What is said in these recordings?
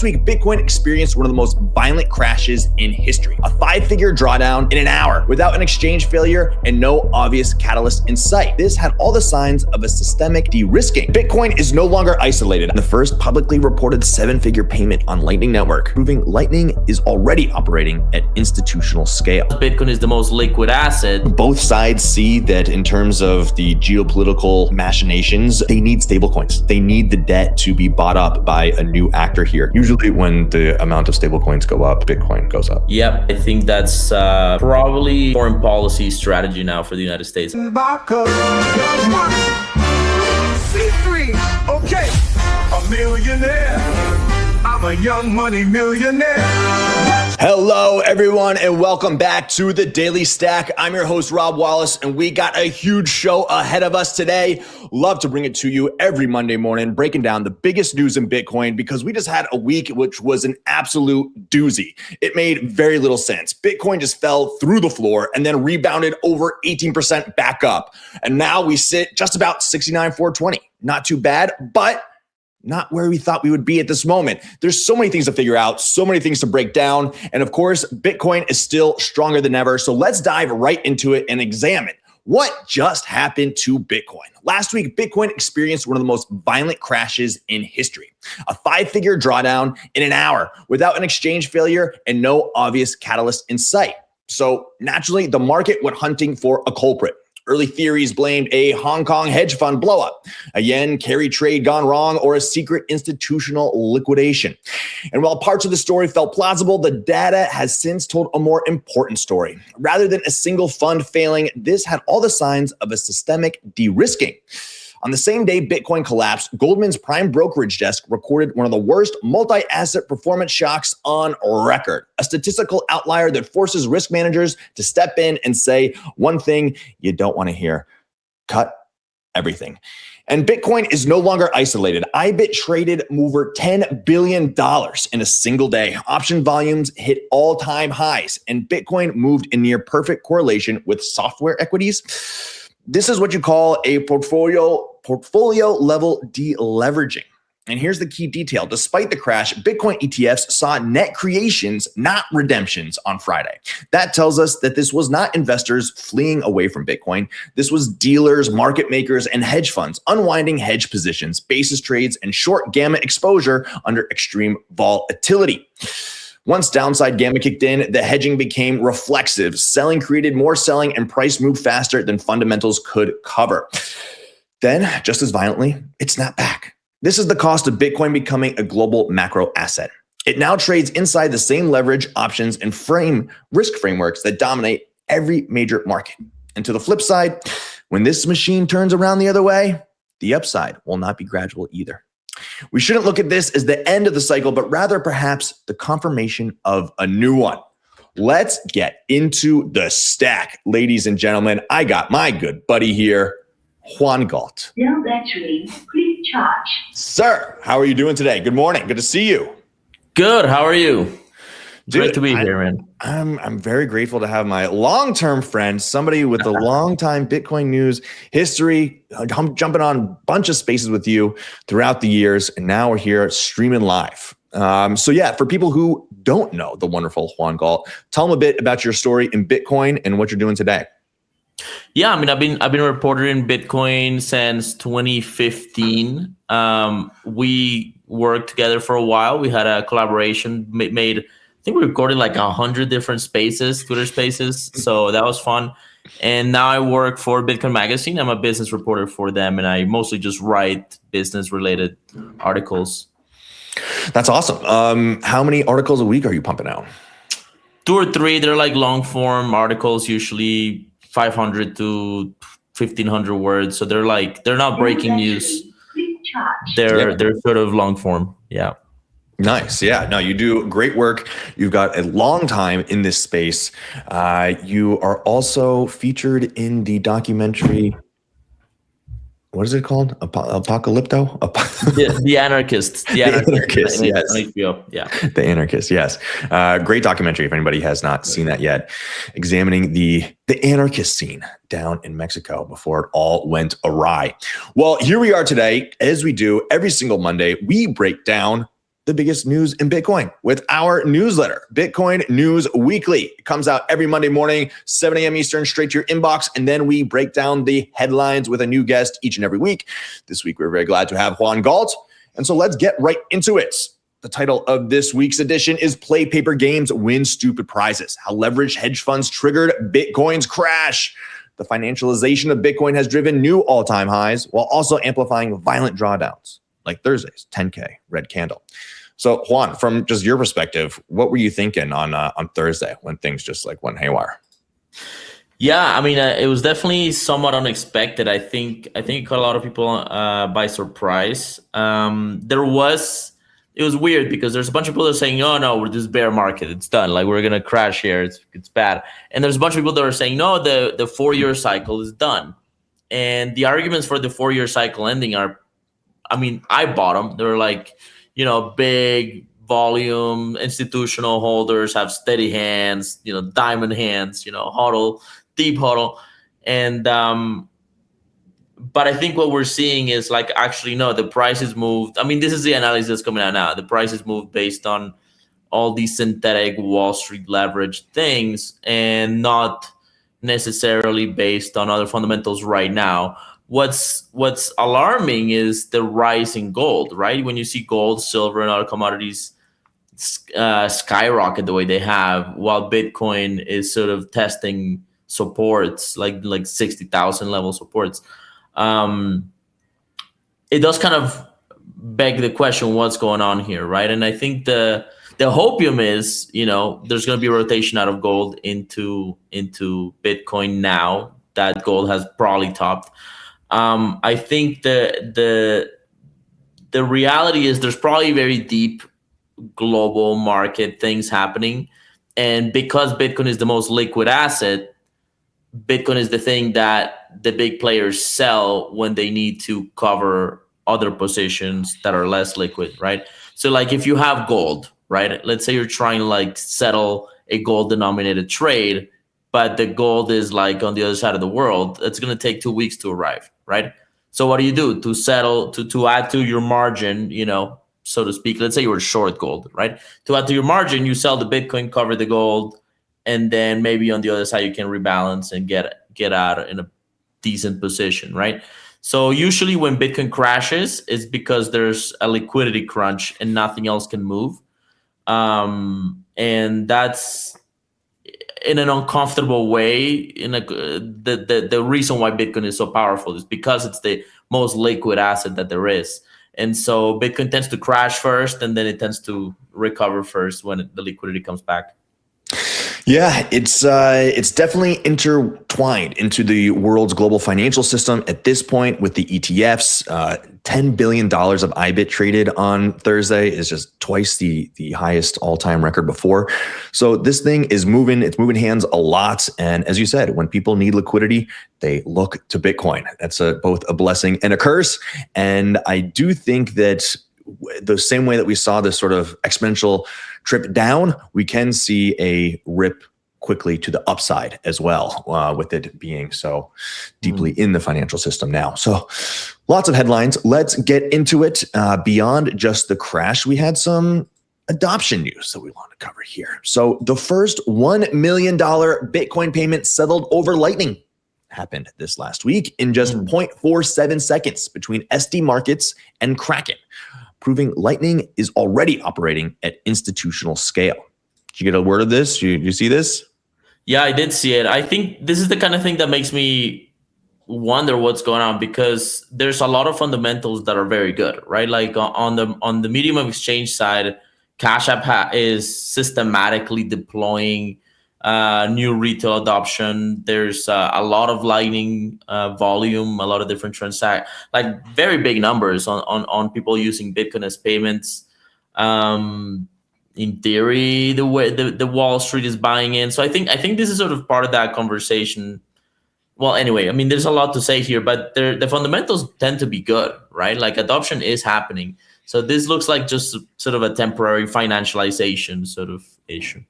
Last week, Bitcoin experienced one of the most violent crashes in history. A 5-figure drawdown in an hour without an exchange failure and no obvious catalyst in sight. This had all the signs of a systemic de-risking. Bitcoin is no longer isolated. The first publicly reported 7-figure payment on Lightning Network, proving Lightning is already operating at institutional scale. Bitcoin is the most liquid asset. Both sides see that in terms of the geopolitical machinations, they need stablecoins. They need the debt to be bought up by a new actor here. Usually when the amount of stablecoins go up, Bitcoin goes up. Yep, I think that's probably foreign policy strategy now for the United States. C3, okay, a millionaire. I'm a young money millionaire. Hello, everyone, and welcome back to the Daily Stack. I'm your host, Rob Wallace, and we got a huge show ahead of us today. Love to bring it to you every Monday morning, breaking down the biggest news in Bitcoin, because we just had a week which was an absolute doozy. It made very little sense. Bitcoin just fell through the floor and then rebounded over 18% back up. And now we sit just about 69,420. Not too bad, but not where we thought we would be at this moment. There's so many things to figure out, so many things to break down. And of course, Bitcoin is still stronger than ever. So let's dive right into it and examine what just happened to Bitcoin. Last week, Bitcoin experienced one of the most violent crashes in history. A 5-figure drawdown in an hour without an exchange failure and no obvious catalyst in sight. So naturally, the market went hunting for a culprit. Early theories blamed a Hong Kong hedge fund blowup, a yen carry trade gone wrong, or a secret institutional liquidation. And while parts of the story felt plausible, the data has since told a more important story. Rather than a single fund failing, this had all the signs of a systemic de-risking. On the same day Bitcoin collapsed, Goldman's prime brokerage desk recorded one of the worst multi-asset performance shocks on record, a statistical outlier that forces risk managers to step in and say one thing you don't want to hear: cut everything. And Bitcoin is no longer isolated. IBIT traded over $10 billion in a single day. Option volumes hit all-time highs, and Bitcoin moved in near perfect correlation with software equities. This is what you call a portfolio level deleveraging. And here's the key detail. Despite the crash, Bitcoin ETFs saw net creations, not redemptions, on Friday. That tells us that this was not investors fleeing away from Bitcoin. This was dealers, market makers, and hedge funds unwinding hedge positions, basis trades, and short gamma exposure under extreme volatility. Once downside gamma kicked in, the hedging became reflexive. Selling created more selling, and price moved faster than fundamentals could cover. Then, just as violently, it snapped back. This is the cost of Bitcoin becoming a global macro asset. It now trades inside the same leverage, options, and risk frameworks that dominate every major market. And to the flip side, when this machine turns around the other way, the upside will not be gradual either. We shouldn't look at this as the end of the cycle, but rather perhaps the confirmation of a new one. Let's get into the stack. Ladies and gentlemen, I got my good buddy here, Juan Galt. No battery, please charge. Sir, how are you doing today? Good morning. Good to see you. Good. How are you? Dude, Great to be here, man. I'm very grateful to have my long-term friend, somebody with a long-time Bitcoin news history. I'm jumping on a bunch of spaces with you throughout the years, and now we're here streaming live. So yeah, for people who don't know the wonderful Juan Galt, tell them a bit about your story in Bitcoin and what you're doing today. Yeah, I mean, I've been a reporter in Bitcoin since 2015. We worked together for a while. We had a collaboration made. I think we recorded like 100 different spaces, Twitter spaces. So that was fun. And now I work for Bitcoin Magazine. I'm a business reporter for them, and I mostly just write business related articles. That's awesome. How many articles a week are you pumping out? 2 or 3. They're like long form articles, usually 500 to 1,500 words. So they're not breaking news. They're sort of long form. Yeah. Nice. Yeah. No, you do great work. You've got a long time in this space. You are also featured in the documentary. What is it called? Apocalypto? The Anarchist. The Anarchist, yes. HBO. Yeah. The Anarchist, yes. Great documentary if anybody has not seen that yet. Examining the anarchist scene down in Mexico before it all went awry. Well, here we are today. As we do every single Monday, we break down the biggest news in Bitcoin with our newsletter, Bitcoin News Weekly. It comes out every Monday morning, 7 a.m. Eastern, straight to your inbox. And then we break down the headlines with a new guest each and every week. This week, we're very glad to have Juan Galt. And so let's get right into it. The title of this week's edition is Play Paper Games, Win Stupid Prizes. How leveraged hedge funds triggered Bitcoin's crash. The financialization of Bitcoin has driven new all-time highs while also amplifying violent drawdowns like Thursday's 10K red candle. So Juan, from just your perspective, what were you thinking on Thursday when things just like went haywire? Yeah, I mean, it was definitely somewhat unexpected. I think it caught a lot of people by surprise. It was weird because there's a bunch of people that are saying, "Oh no, we're this bear market. It's done. Like we're gonna crash here. It's bad." And there's a bunch of people that are saying, "No, the 4-year cycle is done." And the arguments for the 4-year cycle ending are, I mean, I bought them. They're like, big volume institutional holders have steady hands, diamond hands, hodl, deep hodl, and but I think what we're seeing is like, actually, no, the price is moved. I mean, this is the analysis that's coming out now. The price is moved based on all these synthetic Wall Street leverage things and not necessarily based on other fundamentals right now. What's alarming is the rise in gold, right? When you see gold, silver, and other commodities skyrocket the way they have, while Bitcoin is sort of testing supports, like 60,000 level supports. It does kind of beg the question, what's going on here, right? And I think the hopium is, there's going to be a rotation out of gold into Bitcoin now that gold has probably topped. I think the reality is there's probably very deep global market things happening, and because Bitcoin is the most liquid asset, Bitcoin is the thing that the big players sell when they need to cover other positions that are less liquid, right? So like if you have gold, right? Let's say you're trying to like settle a gold denominated trade, but the gold is like on the other side of the world, it's going to take 2 weeks to arrive, right? So what do you do to settle, to add to your margin, so to speak? Let's say you were short gold, right? To add to your margin, you sell the Bitcoin, cover the gold, and then maybe on the other side you can rebalance and get out in a decent position, right? So usually when Bitcoin crashes, it's because there's a liquidity crunch and nothing else can move, and that's in an uncomfortable way. The reason why Bitcoin is so powerful is because it's the most liquid asset that there is, and so Bitcoin tends to crash first, and then it tends to recover first when the liquidity comes back. Yeah, it's definitely intertwined into the world's global financial system at this point with the ETFs. $10 billion of IBIT traded on Thursday is just twice the highest all-time record before. So this thing is moving. It's moving hands a lot. And as you said, when people need liquidity, they look to Bitcoin. That's both a blessing and a curse. And I do think that the same way that we saw this sort of exponential trip down, we can see a rip quickly to the upside as well, with it being so deeply in the financial system now. So lots of headlines. Let's get into it. Beyond just the crash, we had some adoption news that we want to cover here. So the first $1 million Bitcoin payment settled over Lightning happened this last week in just 0.47 seconds between SD Markets and Kraken, proving Lightning is already operating at institutional scale. Did you get a word of this? You see this? Yeah, I did see it. I think this is the kind of thing that makes me wonder what's going on, because there's a lot of fundamentals that are very good, right? Like on the medium of exchange side, Cash App is systematically deploying new retail adoption. There's a lot of Lightning volume, a lot of different like very big numbers on people using Bitcoin as payments. In theory, the way the Wall Street is buying in. So I think this is sort of part of that conversation. Well, anyway, I mean, there's a lot to say here, but the fundamentals tend to be good, right? Like adoption is happening. So this looks like just sort of a temporary financialization sort of issue.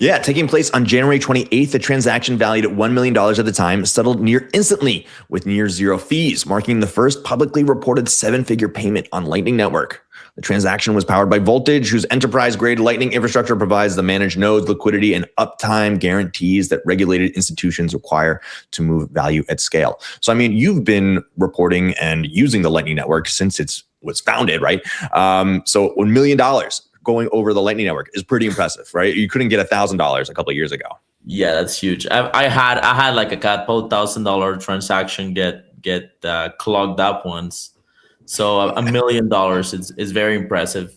Yeah, taking place on January 28th, the transaction valued at $1 million at the time settled near instantly with near zero fees, marking the first publicly reported 7-figure payment on Lightning Network. The transaction was powered by Voltage, whose enterprise-grade Lightning infrastructure provides the managed nodes, liquidity, and uptime guarantees that regulated institutions require to move value at scale. So, I mean, you've been reporting and using the Lightning Network since it was founded, right? So $1 million going over the Lightning Network is pretty impressive, right? You couldn't get $1,000 a couple of years ago. Yeah, that's huge. I had like a couple $1,000 transaction get clogged up once. So $1 million is very impressive.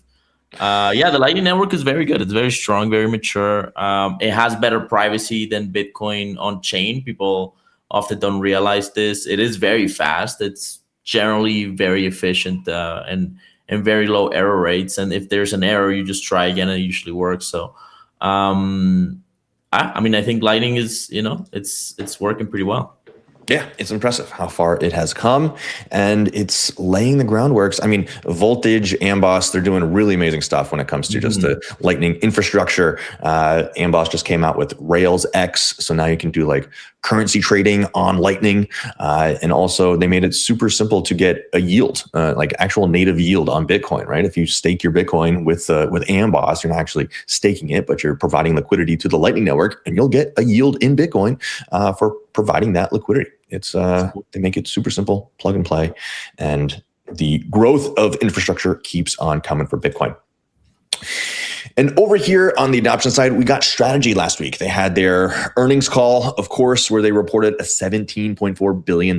Yeah, the Lightning Network is very good. It's very strong, very mature. It has better privacy than Bitcoin on chain. People often don't realize this. It is very fast. It's generally very efficient and very low error rates. And if there's an error, you just try again and it usually works. So I mean, I think Lightning is, it's working pretty well. Yeah, it's impressive how far it has come, and it's laying the groundwork. I mean, Voltage, Amboss, they're doing really amazing stuff when it comes to just the Lightning infrastructure. Amboss just came out with Rails X, so now you can do like currency trading on Lightning, and also they made it super simple to get a yield, like actual native yield on Bitcoin. Right? If you stake your Bitcoin with Amboss, you're not actually staking it, but you're providing liquidity to the Lightning Network, and you'll get a yield in Bitcoin for providing that liquidity. It's they make it super simple, plug and play, and the growth of infrastructure keeps on coming for Bitcoin. And over here on the adoption side, we got Strategy last week. They had their earnings call, of course, where they reported a $17.4 billion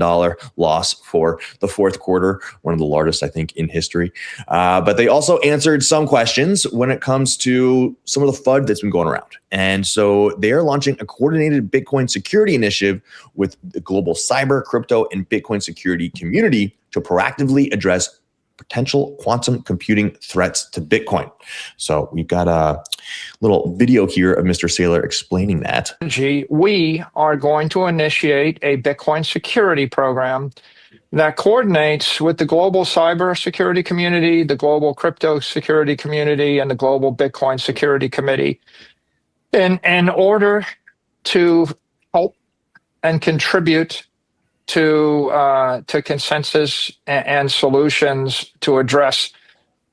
loss for the fourth quarter, one of the largest, I think, in history. But they also answered some questions when it comes to some of the FUD that's been going around. And so they are launching a coordinated Bitcoin security initiative with the global cyber, crypto, and Bitcoin security community to proactively address potential quantum computing threats to Bitcoin. So we've got a little video here of Mr. Saylor explaining that. We are going to initiate a Bitcoin security program that coordinates with the global cyber security community, the global crypto security community, and the global Bitcoin security committee in order to help and contribute to consensus and solutions to address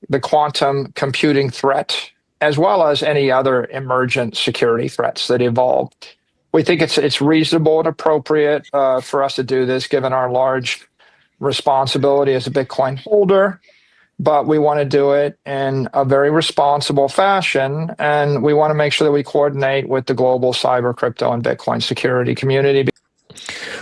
the quantum computing threat, as well as any other emergent security threats that evolve. We think it's reasonable and appropriate for us to do this, given our large responsibility as a Bitcoin holder, but we want to do it in a very responsible fashion, and we want to make sure that we coordinate with the global cyber, crypto, and Bitcoin security community.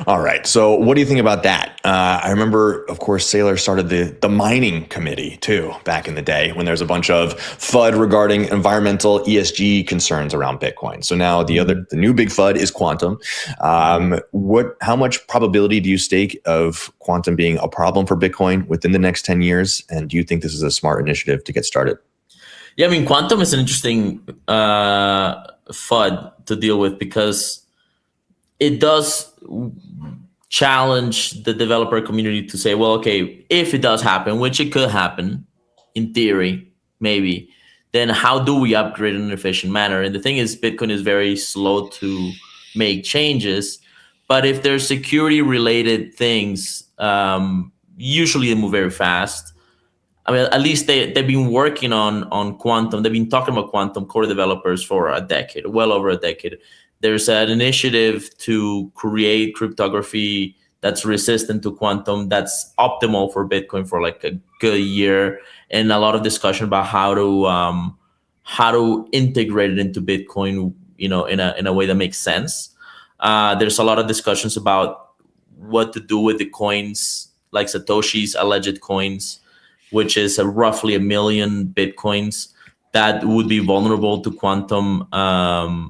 All right. So what do you think about that? I remember, of course, Saylor started the mining committee too back in the day when there's a bunch of FUD regarding environmental ESG concerns around Bitcoin. So now the new big FUD is quantum. How much probability do you stake of quantum being a problem for Bitcoin within the next 10 years? And do you think this is a smart initiative to get started? Yeah, I mean, quantum is an interesting FUD to deal with because it does challenge the developer community to say, well, okay, if it does happen, which it could happen in theory, maybe, then how do we upgrade in an efficient manner? And the thing is, Bitcoin is very slow to make changes. But if there's security related things, usually they move very fast. I mean, at least they've been working on quantum. They've been talking about quantum core developers for a decade, well over a decade. There's an initiative to create cryptography that's resistant to quantum, that's optimal for Bitcoin for like a good year, and a lot of discussion about how to integrate it into Bitcoin, in a way that makes sense. There's a lot of discussions about what to do with the coins, like Satoshi's alleged coins, which is roughly 1 million Bitcoins that would be vulnerable to quantum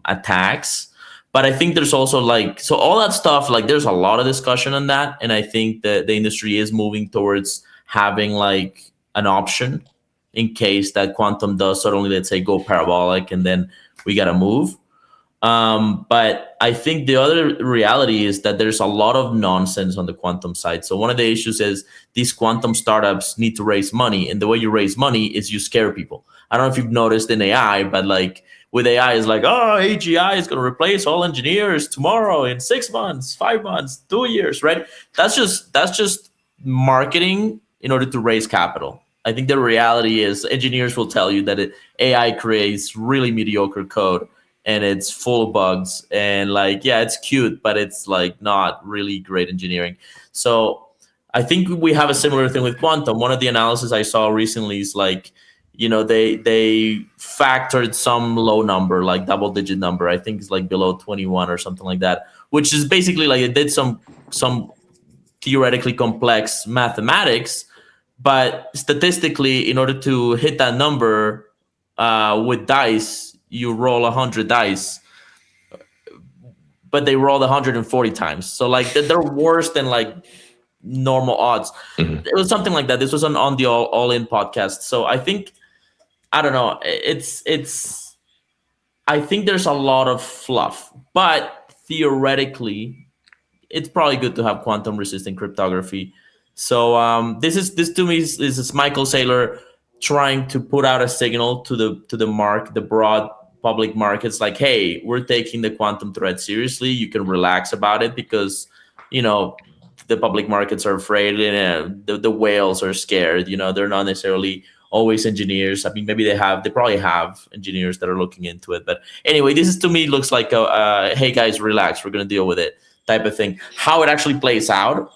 attacks. But I think there's also so all that stuff, there's a lot of discussion on that. And I think that the industry is moving towards having an option in case that quantum does suddenly, let's say, go parabolic and then we got to move. But I think the other reality is that there's a lot of nonsense on the quantum side. So one of the issues is these quantum startups need to raise money. And the way you raise money is you scare people. I don't know if you've noticed in AI, but with AI, it's AGI is going to replace all engineers tomorrow in 6 months, 5 months, 2 years, right? That's just marketing in order to raise capital. I think the reality is engineers will tell you that AI creates really mediocre code and it's full of bugs and like, yeah, it's cute, but it's like not really great engineering. So I think we have a similar thing with quantum. One of the analysis I saw recently is like, they factored some low number, like double digit number. I think it's like below 21 or something like that, which is basically like it did some theoretically complex mathematics, but statistically, in order to hit that number with dice, you roll 100 dice, but they rolled 140 times. So like they're worse than like normal odds. It was something like that. This was on the All In podcast. So I think, I don't know. I think there's a lot of fluff, but theoretically, it's probably good to have quantum resistant cryptography. So this to me is Michael Saylor trying to put out a signal to the broad public markets, like, hey, we're taking the quantum threat seriously. You can relax about it because the public markets are afraid, and the whales are scared. They're not necessarily always engineers. I mean, maybe they probably have engineers that are looking into it. But anyway, this is to me looks like hey guys, relax, we're gonna deal with it type of thing. How it actually plays out,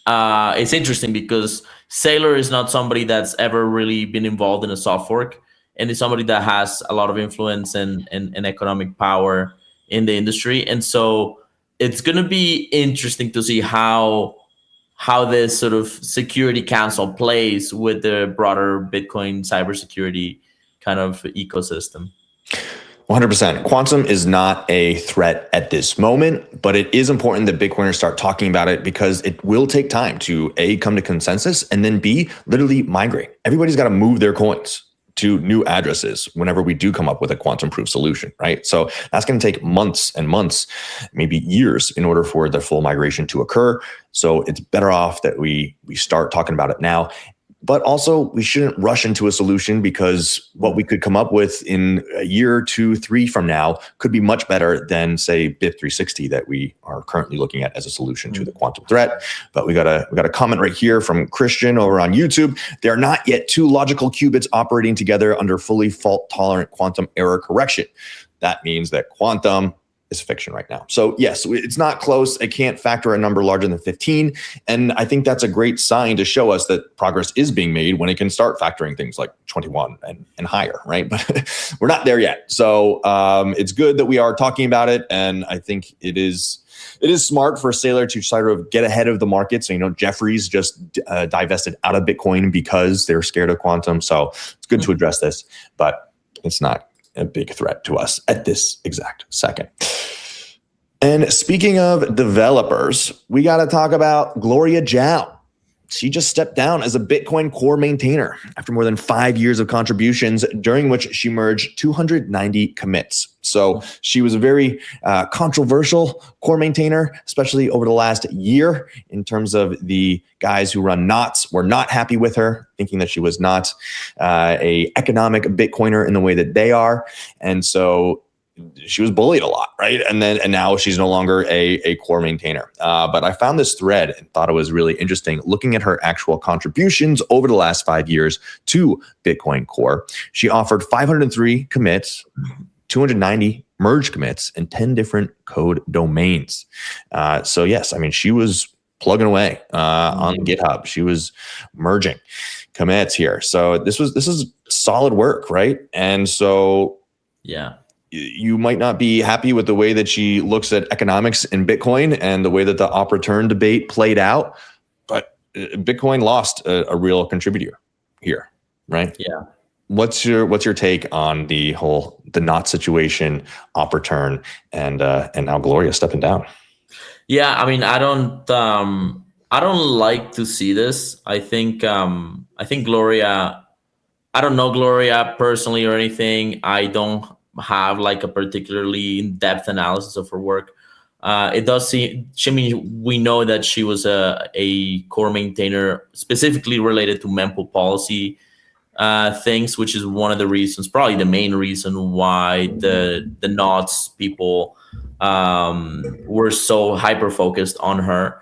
it's interesting because Saylor is not somebody that's ever really been involved in a soft fork, and is somebody that has a lot of influence and economic power in the industry. And so it's going to be interesting to see how this sort of security council plays with the broader Bitcoin cybersecurity kind of ecosystem. 100%. Quantum is not a threat at this moment, but it is important that Bitcoiners start talking about it because it will take time to A, come to consensus, and then B, literally migrate. Everybody's got to move their coins to new addresses whenever we do come up with a quantum proof solution, right? So that's going to take months and months, maybe years, in order for the full migration to occur. So it's better off that we start talking about it now. But also, we shouldn't rush into a solution because what we could come up with in a year, 2, 3 from now could be much better than, say, BIP360 that we are currently looking at as a solution to the quantum threat. But we got a comment right here from Christian over on YouTube. There are not yet 2 logical qubits operating together under fully fault-tolerant quantum error correction. That means that quantum is fiction right now. So yes, it's not close. It can't factor a number larger than 15. And I think that's a great sign to show us that progress is being made when it can start factoring things like 21 and higher, right? But we're not there yet. So it's good that we are talking about it. And I think it is smart for Saylor to sort of get ahead of the market. So, Jeffries just divested out of Bitcoin because they're scared of quantum. So it's good to address this, but it's not a big threat to us at this exact second. And speaking of developers, we got to talk about Gloria Zhao. She just stepped down as a Bitcoin core maintainer after more than 5 years of contributions, during which she merged 290 commits. So she was a very controversial core maintainer, especially over the last year, in terms of the guys who run Knots were not happy with her, thinking that she was not a economic Bitcoiner in the way that they are. And so she was bullied a lot, right? And now she's no longer a core maintainer. But I found this thread and thought it was really interesting looking at her actual contributions over the last 5 years to Bitcoin Core. She offered 503 commits, 290 merge commits, and 10 different code domains. So yes, I mean, she was plugging away on GitHub. She was merging commits here. So this is solid work, right? And so yeah, you might not be happy with the way that she looks at economics in Bitcoin and the way that the op return debate played out, but Bitcoin lost a real contributor here, right? Yeah. What's your take on the Knot situation, op return, and now Gloria stepping down? Yeah, I mean, I don't like to see this. I think Gloria, I don't know Gloria personally or anything. I don't have like a particularly in-depth analysis of her work. It does seem, we know that she was a core maintainer specifically related to mempool policy things, which is one of the reasons, probably the main reason why the Knots people were so hyper-focused on her.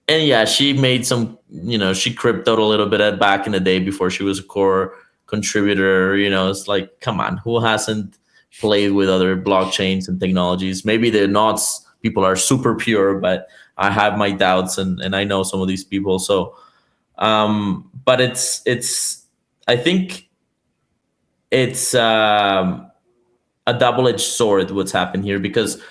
And yeah, she made some, she cryptoed a little bit back in the day before she was a core contributor. It's like, come on, who hasn't played with other blockchains and technologies? Maybe the knots people are super pure, but I have my doubts, and I know some of these people. So, but I think it's a double-edged sword what's happened here, because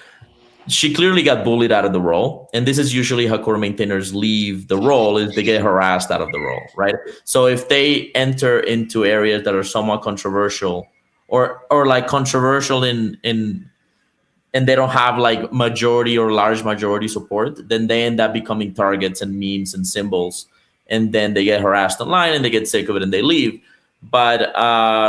she clearly got bullied out of the role, and this is usually how core maintainers leave the role, is they get harassed out of the role, right? So if they enter into areas that are somewhat controversial, or like controversial in and they don't have like majority or large majority support, then they end up becoming targets and memes and symbols, and then they get harassed online and they get sick of it and they leave. But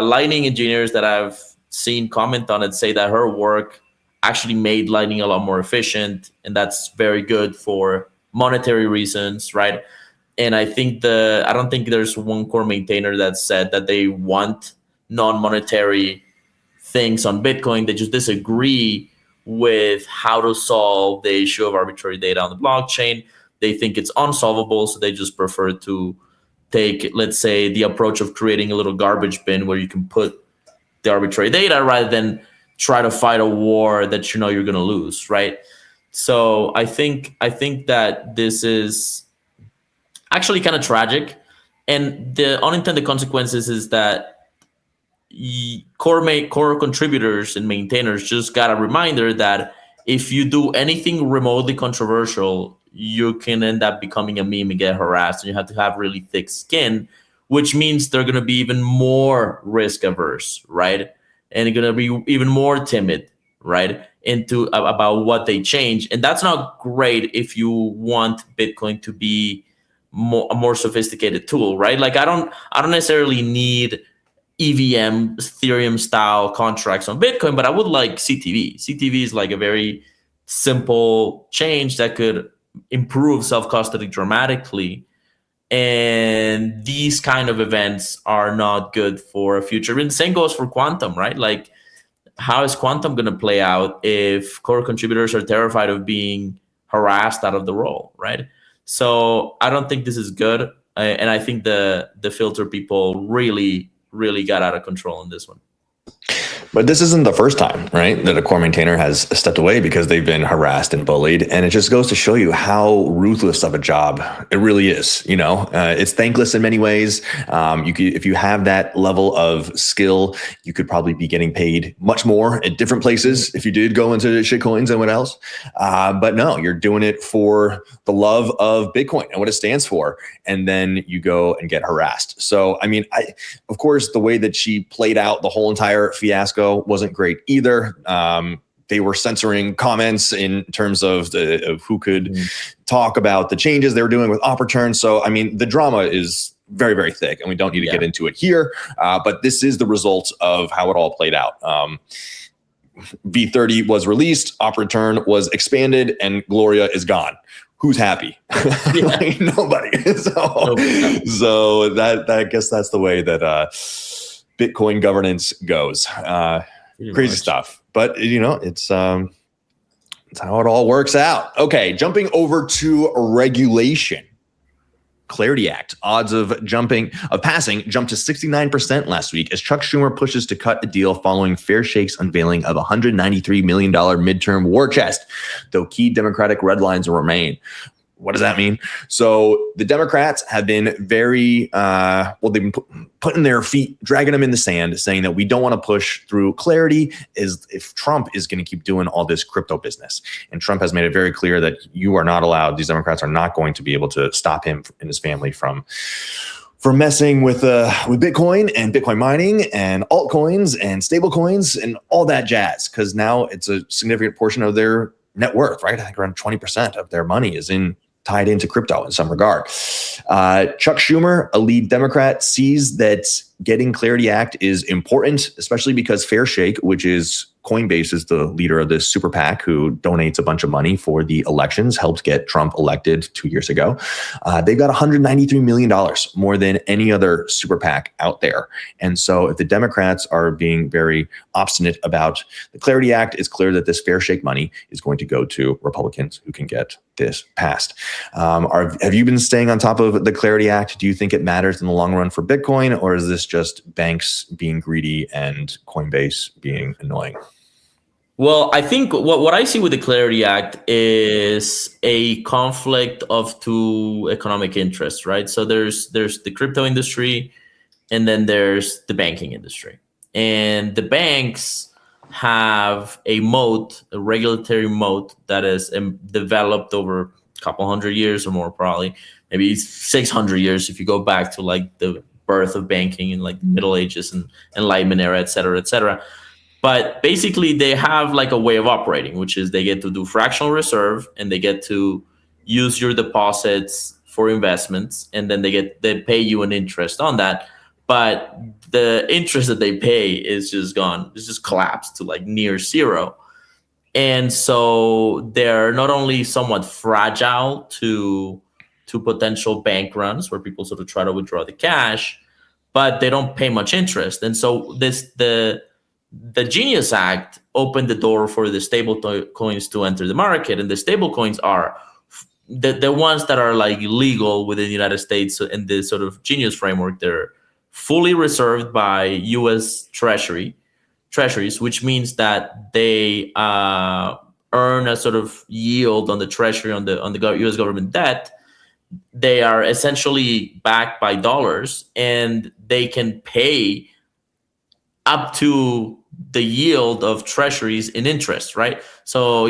Lightning engineers that I've seen comment on it say that her work actually made Lightning a lot more efficient, and that's very good for monetary reasons, right? And I don't think there's one core maintainer that said that they want non-monetary things on Bitcoin. They just disagree with how to solve the issue of arbitrary data on the blockchain. They think it's unsolvable, so they just prefer to take, let's say, the approach of creating a little garbage bin where you can put the arbitrary data rather than try to fight a war that you're going to lose, right? So I think that this is actually kind of tragic, and the unintended consequences is that core contributors and maintainers just got a reminder that if you do anything remotely controversial, you can end up becoming a meme and get harassed, and you have to have really thick skin, which means they're going to be even more risk averse, right? And they're going to be even more timid, right, about what they change. And that's not great if you want Bitcoin to be a more sophisticated tool, right? Like I don't necessarily need EVM Ethereum style contracts on Bitcoin, but I would like CTV. CTV is like a very simple change that could improve self-custody dramatically. And these kind of events are not good for a future. And same goes for Quantum, right? Like, how is Quantum going to play out if core contributors are terrified of being harassed out of the role, right? So I don't think this is good. And I think the filter people really got out of control in this one. But this isn't the first time, right, that a core maintainer has stepped away because they've been harassed and bullied. And it just goes to show you how ruthless of a job it really is. It's thankless in many ways. If you have that level of skill, you could probably be getting paid much more at different places if you did go into shitcoins and what else. But no, you're doing it for the love of Bitcoin and what it stands for. And then you go and get harassed. So, I mean, of course, the way that she played out the whole entire fiasco wasn't great either. They were censoring comments in terms of who could talk about the changes they were doing with op returns. So, I mean, the drama is very, very thick, and we don't need to get into it here. But this is the result of how it all played out. V30 was released, op return was expanded, and Gloria is gone. Who's happy? Like, nobody. So that I guess that's the way that Bitcoin governance goes. Crazy stuff. But it's how it all works out. Okay, jumping over to regulation. Clarity Act odds of passing jumped to 69% last week as Chuck Schumer pushes to cut a deal following Fairshakes unveiling of $193 million midterm war chest, though key Democratic red lines remain. What does that mean? So the Democrats have been very, they've been putting their feet, dragging them in the sand, saying that we don't want to push through clarity if Trump is going to keep doing all this crypto business. And Trump has made it very clear that you are not allowed, these Democrats are not going to be able to stop him and his family from messing with Bitcoin and Bitcoin mining and altcoins and stablecoins and all that jazz, because now it's a significant portion of their net worth, right? I think around 20% of their money is tied into crypto in some regard. Chuck Schumer, a lead Democrat, sees that getting Clarity Act is important, especially because Fairshake, which is Coinbase, is the leader of this super PAC who donates a bunch of money for the elections, helped get Trump elected 2 years ago. They've got $193 million, more than any other super PAC out there. And so if the Democrats are being very obstinate about the Clarity Act, it's clear that this Fairshake money is going to go to Republicans who can get this passed. Have you been staying on top of the Clarity Act? Do you think it matters in the long run for Bitcoin, or is this just banks being greedy and Coinbase being annoying? Well, I think what I see with the Clarity Act is a conflict of two economic interests, right? So there's the crypto industry, and then there's the banking industry. And the banks have a moat, a regulatory moat that is developed over a couple hundred years or more, probably maybe 600 years if you go back to like the birth of banking in like the Middle Ages and Enlightenment era, et cetera, et cetera. But basically they have like a way of operating, which is they get to do fractional reserve and they get to use your deposits for investments, and then they pay you an interest on that. But the interest that they pay is just gone. It's just collapsed to like near zero. And so they're not only somewhat fragile to potential bank runs where people sort of try to withdraw the cash, but they don't pay much interest. And so the Genius Act opened the door for the stable coins to enter the market. And the stable coins are the ones that are like legal within the United States in this sort of Genius framework. They're fully reserved by U.S. treasuries, which means that they earn a sort of yield on the treasury on the U.S. government debt. They are essentially backed by dollars, and they can pay up to the yield of treasuries in interest, right? So,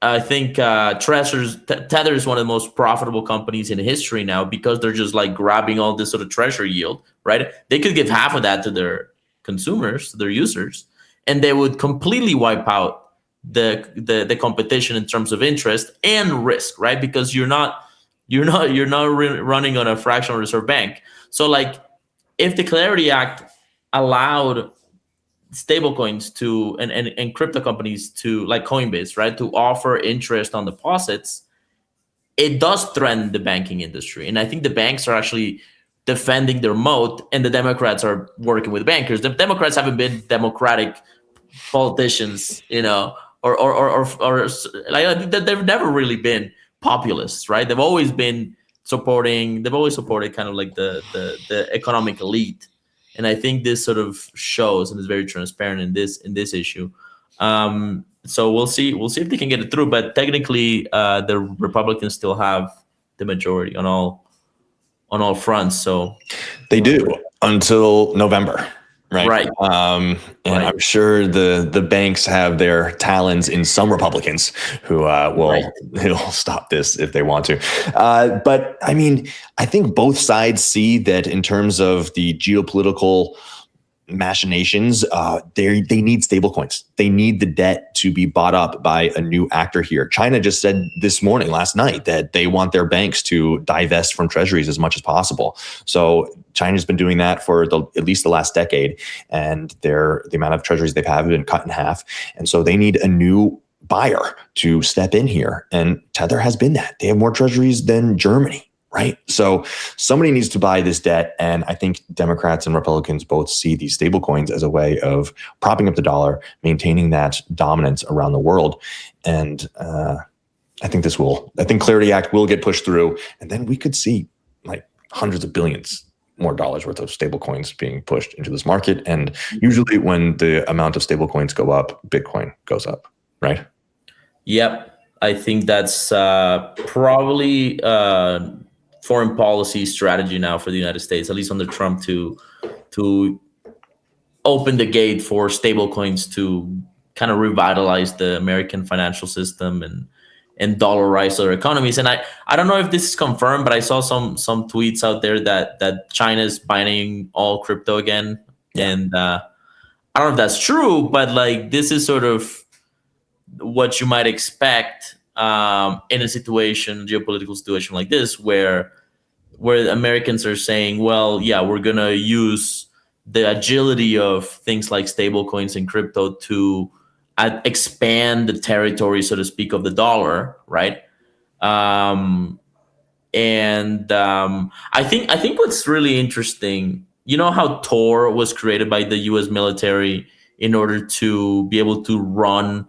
I think Tether is one of the most profitable companies in history now because they're just like grabbing all this sort of treasury yield, right? They could give half of that to their consumers, to their users, and they would completely wipe out the competition in terms of interest and risk, right? Because you're not running on a fractional reserve bank. So like if the Clarity Act allowed stablecoins to and crypto companies to like Coinbase, right, to offer interest on deposits, it does threaten the banking industry. And I think the banks are actually defending their moat, and the Democrats are working with bankers. The Democrats haven't been democratic politicians, or like they've never really been populists, right? They've always supported kind of like the economic elite. And I think this sort of shows and is very transparent in this issue. So we'll see if they can get it through. But technically, the Republicans still have the majority on all fronts. So they do until November, right? Right. And right. I'm sure the banks have their talons in some Republicans who will stop this if they want to. But I mean, I think both sides see that in terms of the geopolitical machinations, they need stablecoins. They need the debt to be bought up by a new actor here. China just said last night, that they want their banks to divest from treasuries as much as possible. So China's been doing that for at least the last decade, and the amount of treasuries they've have been cut in half. And so they need a new buyer to step in here. And Tether has been that. They have more treasuries than Germany. Right. So somebody needs to buy this debt. And I think Democrats and Republicans both see these stablecoins as a way of propping up the dollar, maintaining that dominance around the world. And I think Clarity Act will get pushed through. And then we could see like hundreds of billions more dollars worth of stablecoins being pushed into this market. And usually when the amount of stablecoins go up, Bitcoin goes up. Right. Yep. I think that's probably foreign policy strategy now for the United States, at least under Trump, to open the gate for stablecoins to kind of revitalize the American financial system and dollarize other economies. And I don't know if this is confirmed, but I saw some tweets out there that China is banning all crypto again. Yeah. And I don't know if that's true, but like this is sort of what you might expect in a geopolitical situation like this, where where Americans are saying, well, yeah, we're gonna use the agility of things like stablecoins and crypto to expand the territory, so to speak, of the dollar, right? Um, and I think what's really interesting, you know how Tor was created by the U.S. military in order to be able to run,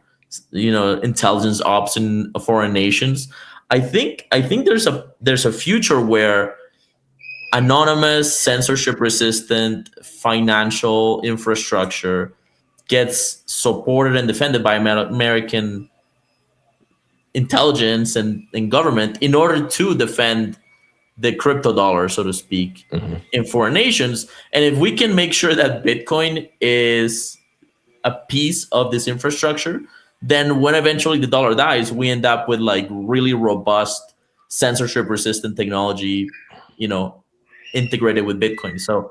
intelligence ops in foreign nations. I think there's a future where anonymous, censorship resistant financial infrastructure gets supported and defended by American intelligence and government in order to defend the crypto dollar, so to speak, in foreign nations. And if we can make sure that Bitcoin is a piece of this infrastructure, then when eventually the dollar dies, we end up with like really robust censorship resistant technology, integrated with Bitcoin. So,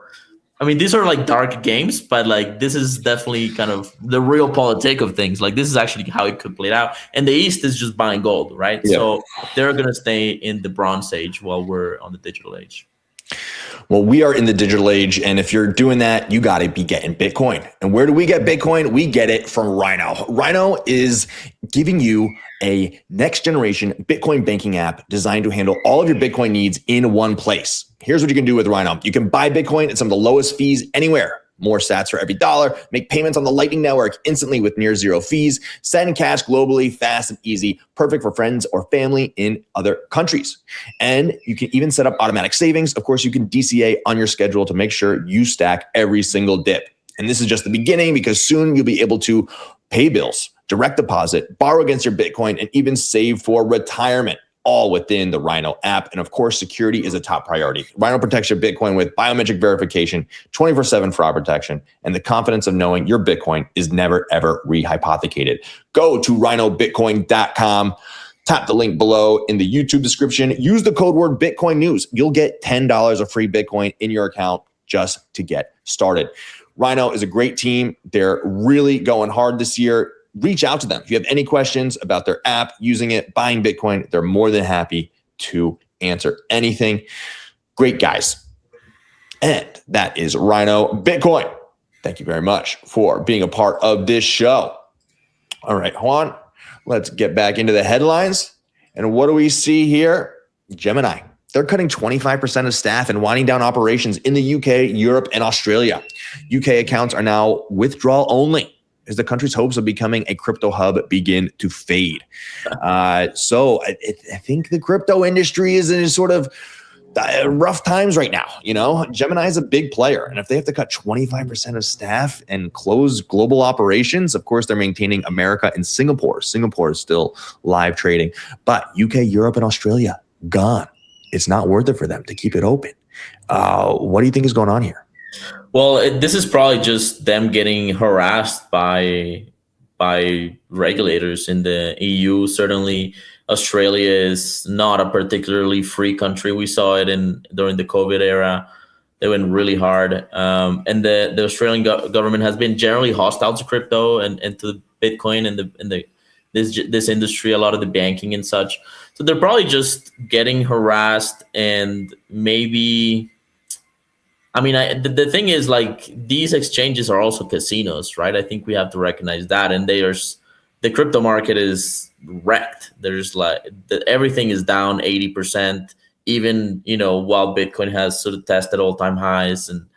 I mean, these are like dark games, but like this is definitely kind of the real politic of things. Like this is actually how it could play out. And the East is just buying gold, right? Yeah. So they're going to stay in the Bronze Age while we're on the digital age. Well, we are in the digital age, and if you're doing that, you got to be getting Bitcoin. And where do we get Bitcoin? We get it from Rhino. Rhino is giving you a next generation Bitcoin banking app designed to handle all of your Bitcoin needs in one place. Here's what you can do with Rhino. You can buy Bitcoin at some of the lowest fees anywhere. More sats for every dollar, make payments on the Lightning Network instantly with near zero fees, send cash globally, fast and easy, perfect for friends or family in other countries. And you can even set up automatic savings. Of course, you can DCA on your schedule to make sure you stack every single dip. And this is just the beginning, because soon you'll be able to pay bills, direct deposit, borrow against your Bitcoin, and even save for retirement, all within the Rhino app. And of course, security is a top priority. Rhino protects your Bitcoin with biometric verification, 24/7 fraud protection, and the confidence of knowing your Bitcoin is never, ever rehypothecated. Go to rhinobitcoin.com, tap the link below in the YouTube description, use the code word Bitcoin News. You'll get $10 of free Bitcoin in your account just to get started. Rhino is a great team. They're really going hard this year. Reach out to them. If you have any questions about their app, using it, buying Bitcoin, they're more than happy to answer anything. Great guys. And that is Rhino Bitcoin. Thank you very much for being a part of this show. All right, Juan, let's get back into the headlines. And what do we see here? Gemini. They're cutting 25% of staff and winding down operations in the UK, Europe, and Australia. UK accounts are now withdrawal only as the country's hopes of becoming a crypto hub begin to fade. So I think the crypto industry is in sort of rough times right now. Gemini is a big player. And if they have to cut 25% of staff and close global operations, of course, they're maintaining America and Singapore. Singapore is still live trading. But UK, Europe, and Australia, gone. It's not worth it for them to keep it open. What do you think is going on here? Well, this is probably just them getting harassed by regulators in the EU. Certainly, Australia is not a particularly free country. We saw it during the COVID era. They went really hard, and the Australian government has been generally hostile to crypto and to Bitcoin and this industry, a lot of the banking and such. So they're probably just getting harassed, and maybe. I mean, the thing is, like, these exchanges are also casinos, right? I think we have to recognize that. And the crypto market is wrecked. There's everything is down 80%, even, while Bitcoin has sort of tested all-time highs. And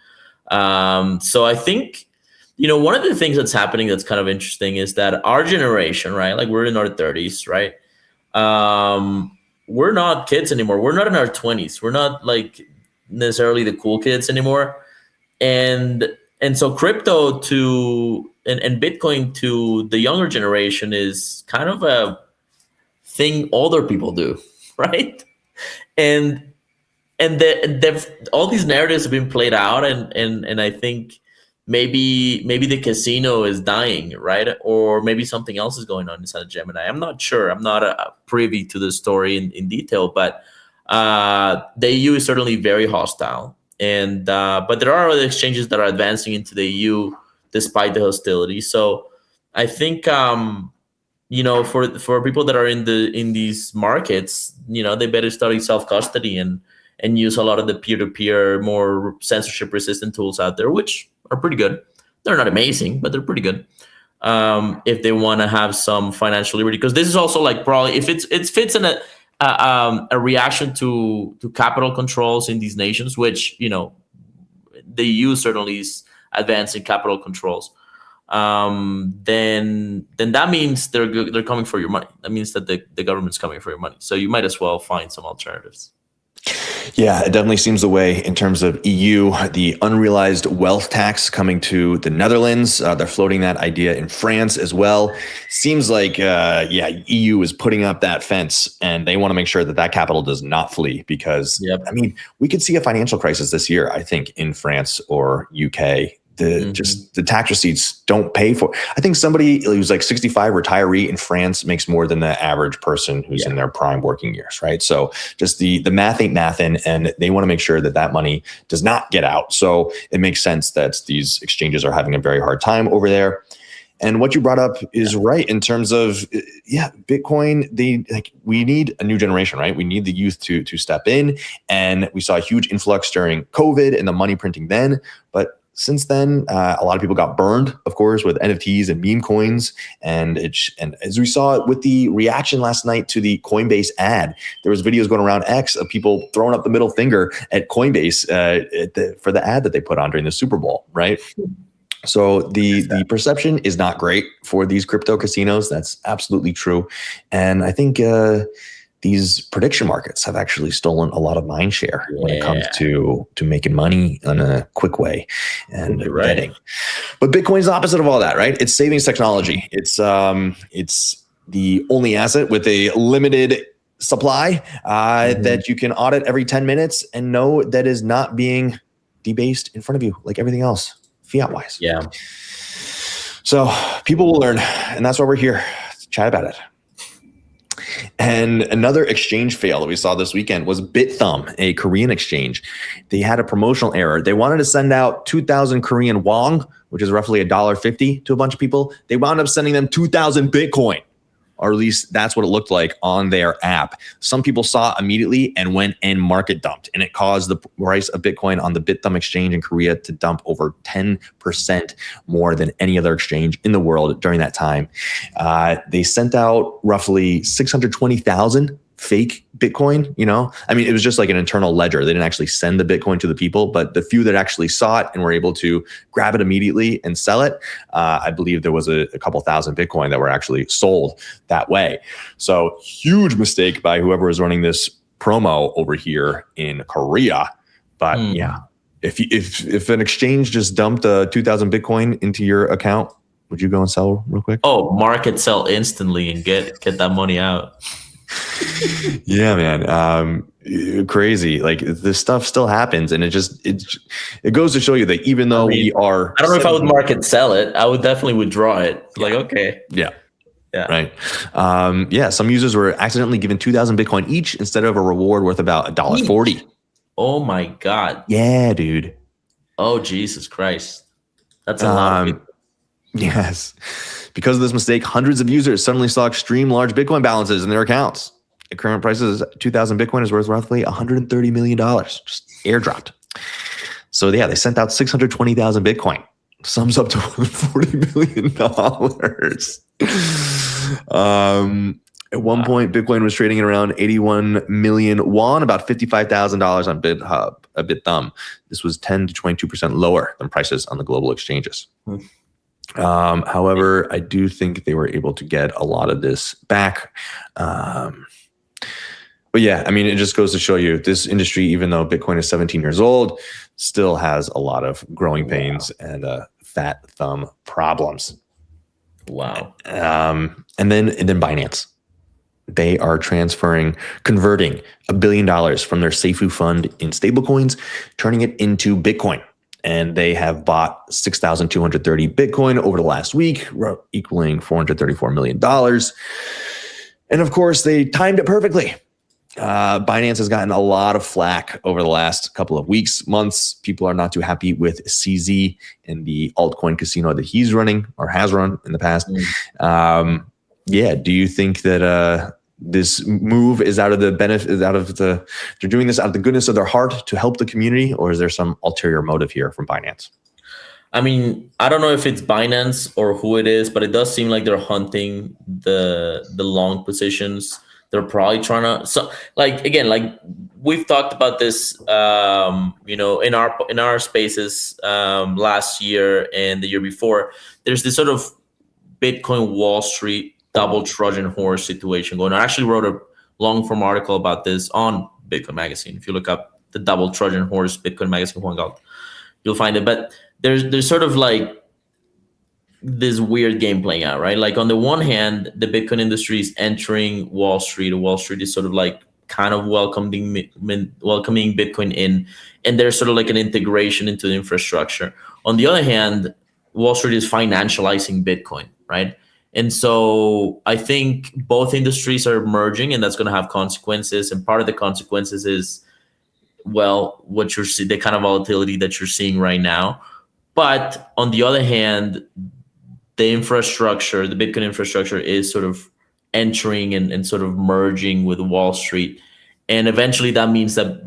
so I think, one of the things that's happening that's kind of interesting is that our generation, right? Like, we're in our 30s, right? We're not kids anymore. We're not in our 20s. We're not like necessarily the cool kids anymore, and so crypto and Bitcoin to the younger generation is kind of a thing older people do, right? And all these narratives have been played out, and I think maybe the casino is dying, right? Or maybe something else is going on inside of Gemini. I'm not sure. I'm not privy to the story in detail, but the EU is certainly very hostile, and but there are other exchanges that are advancing into the EU despite the hostility. So I think for people that are in these markets, they better study self custody and and use a lot of the peer-to-peer, more censorship-resistant tools out there, which are pretty good. They're not amazing, but they're pretty good. If they want to have some financial liberty, because this is also like probably if it fits in a reaction to capital controls in these nations, which the EU certainly is advancing capital controls. Then that means they're coming for your money. That means that the government's coming for your money. So you might as well find some alternatives. Yeah, it definitely seems the way in terms of EU, the unrealized wealth tax coming to the Netherlands. They're floating that idea in France as well. Seems like, EU is putting up that fence, and they want to make sure that capital does not flee because, we could see a financial crisis this year, I think, in France or UK. The tax receipts don't pay for. I think somebody who's like 65 retiree in France makes more than the average person who's in their prime working years, right? So just the math ain't mathin', and they want to make sure that money does not get out. So it makes sense that these exchanges are having a very hard time over there. And what you brought up is right in terms of, Bitcoin, we need a new generation, right? We need the youth to step in, and we saw a huge influx during COVID and the money printing then, but since then, a lot of people got burned, of course, with NFTs and meme coins. And as we saw with the reaction last night to the Coinbase ad, there was videos going around X of people throwing up the middle finger at Coinbase for the ad that they put on during the Super Bowl, right? So the perception is not great for these crypto casinos. That's absolutely true. And I think these prediction markets have actually stolen a lot of mind share when it comes to making money in a quick way and betting. But Bitcoin's the opposite of all that, right? It's savings technology. It's the only asset with a limited supply that you can audit every 10 minutes and know that is not being debased in front of you like everything else, fiat-wise. Yeah. So people will learn, and that's why we're here to chat about it. And another exchange fail that we saw this weekend was Bithumb, a Korean exchange. They had a promotional error. They wanted to send out 2,000 Korean won, which is roughly $1.50 to a bunch of people. They wound up sending them 2,000 Bitcoin, or at least that's what it looked like on their app. Some people saw it immediately and went and market dumped, and it caused the price of Bitcoin on the Bithumb exchange in Korea to dump over 10% more than any other exchange in the world during that time. They sent out roughly 620,000 fake Bitcoin, it was just like an internal ledger. They didn't actually send the Bitcoin to the people, but the few that actually saw it and were able to grab it immediately and sell it, I believe there was a couple thousand Bitcoin that were actually sold that way. So huge mistake by whoever was running this promo over here in Korea. But if an exchange just dumped 2,000 Bitcoin into your account, would you go and sell real quick? Oh, market sell instantly and get that money out. Yeah, man. Crazy. Like this stuff still happens, and it goes to show you that even though we are, I don't know if I would market sell it. I would definitely withdraw it. Like, okay. Yeah. Right. Some users were accidentally given 2,000 Bitcoin each instead of a reward worth about $1.40. Oh my God. Yeah, dude. Oh, Jesus Christ. That's a lot of people. Yes. Because of this mistake, hundreds of users suddenly saw extreme large Bitcoin balances in their accounts. At current prices, 2,000 Bitcoin is worth roughly $130 million, just airdropped. So they sent out 620,000 Bitcoin. Sums up to $40 million. At one point, Bitcoin was trading at around 81 million won, about $55,000 on Bithumb. This was 10 to 22% lower than prices on the global exchanges. However, I do think they were able to get a lot of this back. But it just goes to show you this industry, even though Bitcoin is 17 years old, still has a lot of growing pains and fat thumb problems. Wow. And then Binance. They are converting $1 billion from their Seifu fund in stablecoins, turning it into Bitcoin. And they have bought 6,230 Bitcoin over the last week, equaling $434 million. And of course, they timed it perfectly. Binance has gotten a lot of flack over the last couple of weeks, months. People are not too happy with CZ and the altcoin casino that he's running or has run in the past. Do you think that this move is out of the benefit, they're doing this out of the goodness of their heart to help the community, or is there some ulterior motive here from Binance? I mean, I don't know if it's Binance or who it is, but it does seem like they're hunting the long positions. They're probably trying to, so like, again, like we've talked about this, you know, in our spaces last year and the year before. There's this sort of Bitcoin Wall Street double Trojan horse situation going on. I actually wrote a long form article about this on Bitcoin Magazine. If you look up the double Trojan horse Bitcoin Magazine Juan Galt, you'll find it. But there's sort of like this weird game playing out, right? Like on the one hand, the Bitcoin industry is entering Wall Street. Wall Street is sort of like kind of welcoming Bitcoin in, and there's sort of like an integration into the infrastructure. On the other hand, Wall Street is financializing Bitcoin, right? And so I think both industries are merging, and that's going to have consequences. And part of the consequences is, well, what you're seeing, the kind of volatility that you're seeing right now. But on the other hand, the infrastructure, the Bitcoin infrastructure is sort of entering and sort of merging with Wall Street. And eventually that means that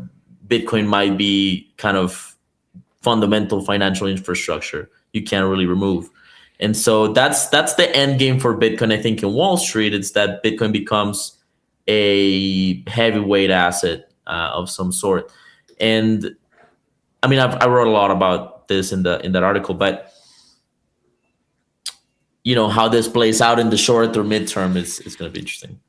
Bitcoin might be kind of fundamental financial infrastructure you can't really remove. And so that's the end game for Bitcoin, I think, in Wall Street. It's that Bitcoin becomes a heavyweight asset of some sort. And I mean, I wrote a lot about this in that article, but you know, how this plays out in the short or midterm is going to be interesting.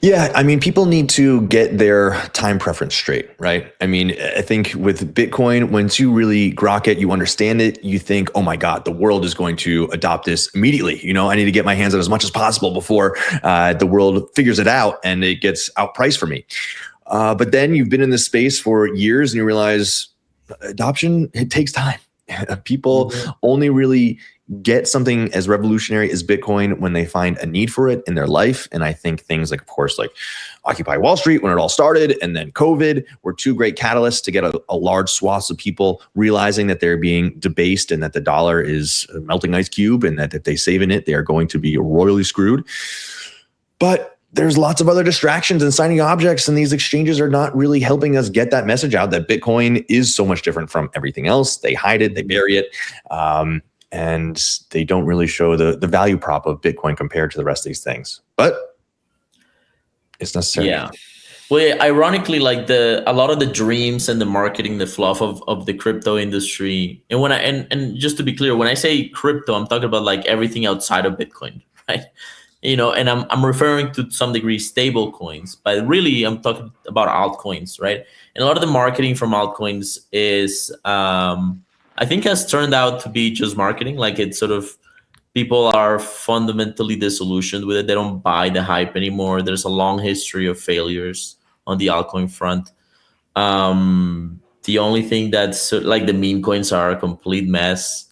Yeah, I mean, people need to get their time preference straight, right? I mean, I think with Bitcoin, once you really grok it, you understand it, you think, oh my God, the world is going to adopt this immediately. You know, I need to get my hands on as much as possible before the world figures it out and it gets outpriced for me. But then you've been in this space for years and you realize adoption, it takes time. People only really get something as revolutionary as Bitcoin when they find a need for it in their life. And I think things like, of course, like Occupy Wall Street when it all started, and then COVID were two great catalysts to get a large swath of people realizing that they're being debased and that the dollar is a melting ice cube and that if they save in it, they are going to be royally screwed. But there's lots of other distractions and signing objects, and these exchanges are not really helping us get that message out that Bitcoin is so much different from everything else. They hide it, they bury it, and they don't really show the value prop of Bitcoin compared to the rest of these things. But it's necessary. Yeah. Well, ironically, like a lot of the dreams and the marketing, the fluff of the crypto industry, and and just to be clear, when I say crypto, I'm talking about like everything outside of Bitcoin, right? You know, and I'm referring to some degree stable coins, but really I'm talking about altcoins, right? And a lot of the marketing from altcoins is, I think, has turned out to be just marketing. Like it's sort of, people are fundamentally disillusioned with it. They don't buy the hype anymore. There's a long history of failures on the altcoin front. The only thing that's like the meme coins are a complete mess.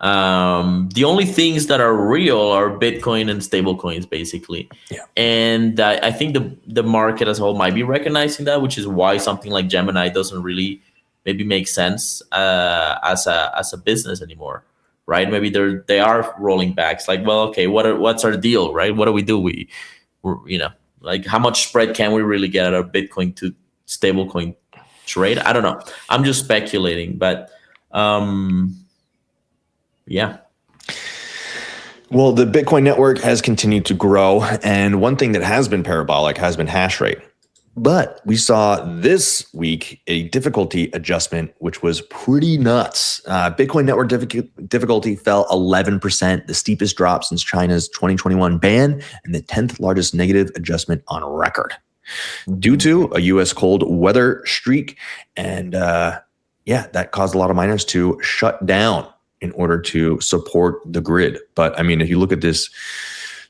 The only things that are real are Bitcoin and stable coins, basically. Yeah. And I think the market as a whole might be recognizing that, which is why something like Gemini doesn't really maybe make sense as a business anymore, right? Maybe they are rolling back. It's like, well, okay, what's our deal, right? What do we do? We're, you know, like how much spread can we really get out of Bitcoin to stablecoin trade? I don't know. I'm just speculating, but yeah. Well, the Bitcoin network has continued to grow, and one thing that has been parabolic has been hash rate. But we saw this week a difficulty adjustment, which was pretty nuts. Bitcoin network difficulty fell 11%, the steepest drop since China's 2021 ban, and the 10th largest negative adjustment on record, due to a U.S. cold weather streak. And that caused a lot of miners to shut down in order to support the grid. But I mean, if you look at this,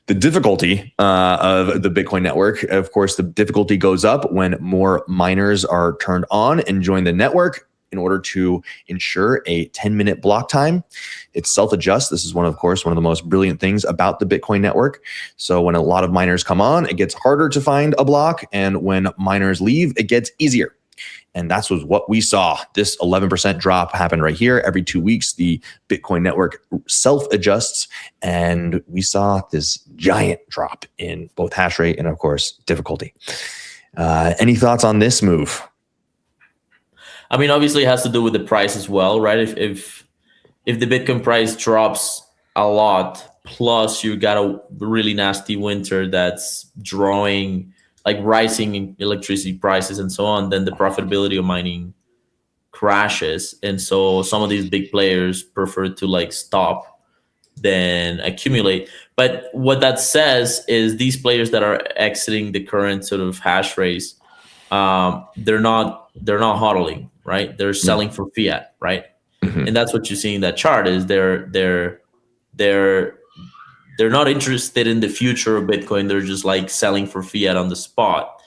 the difficulty of the Bitcoin network, of course, the difficulty goes up when more miners are turned on and join the network in order to ensure a 10-minute block time. It self-adjusts. This is one of the most brilliant things about the Bitcoin network. So when a lot of miners come on, it gets harder to find a block. And when miners leave, it gets easier. And that's what we saw. This 11% drop happened right here. Every 2 weeks, the Bitcoin network self-adjusts, and we saw this giant drop in both hash rate and, of course, difficulty. Any thoughts on this move? I mean, obviously, it has to do with the price as well, right? If the Bitcoin price drops a lot, plus you got a really nasty winter that's drawing like rising electricity prices and so on, then the profitability of mining crashes. And so some of these big players prefer to like stop than accumulate. But what that says is these players that are exiting the current sort of hash race, they're not hodling, right? They're selling for fiat, right? Mm-hmm. And that's what you see in that chart is they're not interested in the future of Bitcoin. They're just like selling for fiat on the spot.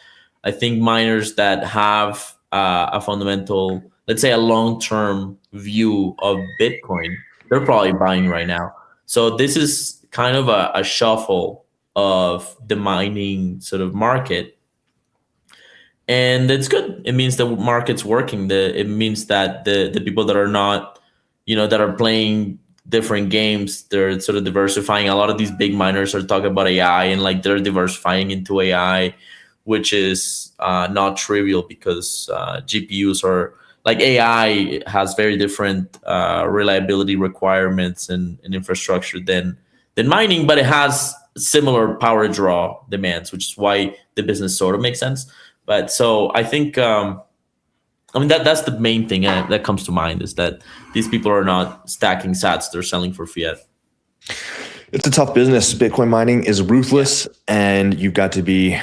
I think miners that have a fundamental, let's say a long-term view of Bitcoin, they're probably buying right now. So this is kind of a shuffle of the mining sort of market. And it's good. It means the market's working. It means that the people that are not, that are playing different games, they're sort of diversifying. A lot of these big miners are talking about AI and like they're diversifying into AI, which is not trivial because GPUs are like AI has very different reliability requirements and infrastructure than mining, but it has similar power draw demands, which is why the business sort of makes sense. But so I think, that's the main thing that comes to mind is that these people are not stacking sats, they're selling for fiat. It's a tough business. Bitcoin mining is ruthless, and you've got to be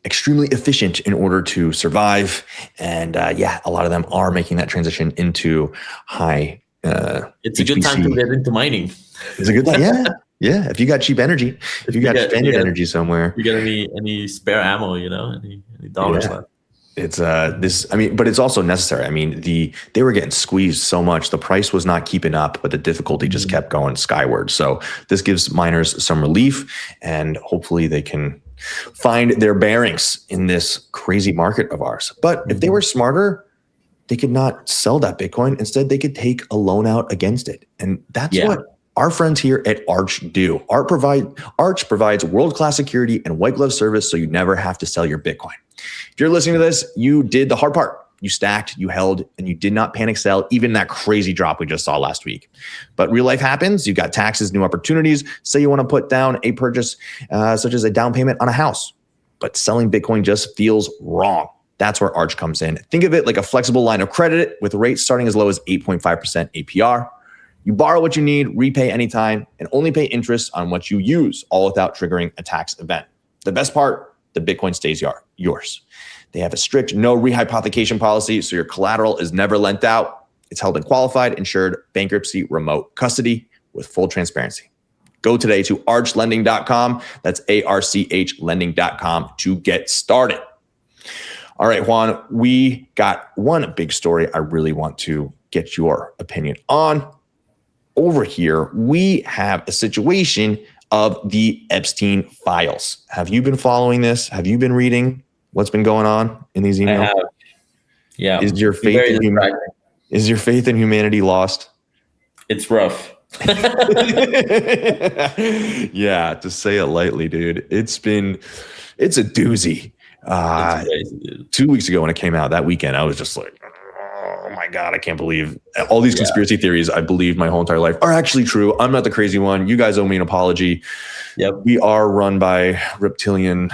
extremely efficient in order to survive. And a lot of them are making that transition into high it's a good time to get into mining. It's a good time, yeah. If you got cheap energy, if you got stranded energy somewhere. You got any spare ammo, any dollars left. It's but it's also necessary. I mean, they were getting squeezed so much. The price was not keeping up, but the difficulty just kept going skyward. So this gives miners some relief, and hopefully they can find their bearings in this crazy market of ours. But if they were smarter, they could not sell that Bitcoin. Instead, they could take a loan out against it. And that's what our friends here at Arch do. Arch provides world-class security and white glove service, so you never have to sell your Bitcoin. If you're listening to this, you did the hard part. You stacked, you held, and you did not panic sell even that crazy drop we just saw last week. But real life happens. You've got taxes, new opportunities. Say you want to put down a purchase such as a down payment on a house, but selling Bitcoin just feels wrong. That's where Arch comes in. Think of it like a flexible line of credit with rates starting as low as 8.5% APR. You borrow what you need, repay anytime, and only pay interest on what you use, all without triggering a tax event. The best part, the Bitcoin stays yours. They have a strict no rehypothecation policy, so your collateral is never lent out. It's held in qualified, insured, bankruptcy, remote custody with full transparency. Go today to archlending.com. That's ARCH lending.com to get started. All right, Juan, we got one big story I really want to get your opinion on. Over here, we have a situation of the Epstein files. Have you been following this? Have you been reading what's been going on in these emails? I have. Yeah. Is your faith in humanity lost? It's rough. Yeah, to say it lightly, dude. It's a doozy. It's crazy, dude. 2 weeks ago when it came out, that weekend, I was just like, oh my God, I can't believe all these conspiracy theories I believed my whole entire life are actually true. I'm not the crazy one. You guys owe me an apology. Yep. We are run by reptilian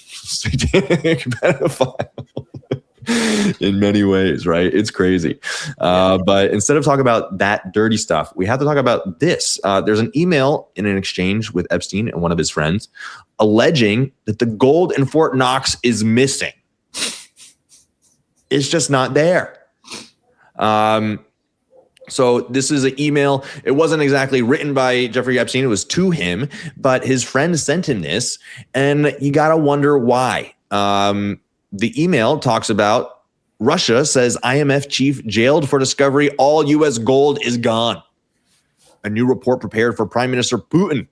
satanic pedophile in many ways, right? It's crazy. But instead of talking about that dirty stuff, we have to talk about this. There's an email in an exchange with Epstein and one of his friends alleging that the gold in Fort Knox is missing. It's just not there. So this is an email. It wasn't exactly written by Jeffrey Epstein. It was to him, but his friend sent him this, and you got to wonder why. The email talks about Russia says IMF chief jailed for discovery. All U.S. gold is gone. A new report prepared for Prime Minister Putin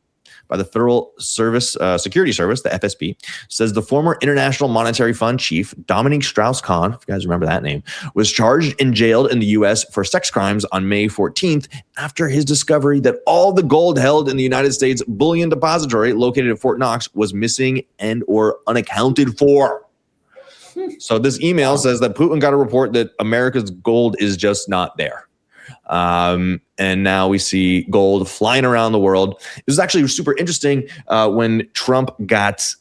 by the Federal Security Service, the FSB, says the former International Monetary Fund chief, Dominique Strauss-Kahn, if you guys remember that name, was charged and jailed in the U.S. for sex crimes on May 14th after his discovery that all the gold held in the United States bullion depository located at Fort Knox was missing and or unaccounted for. So this email says that Putin got a report that America's gold is just not there. And now we see gold flying around the world. It was actually super interesting when Trump got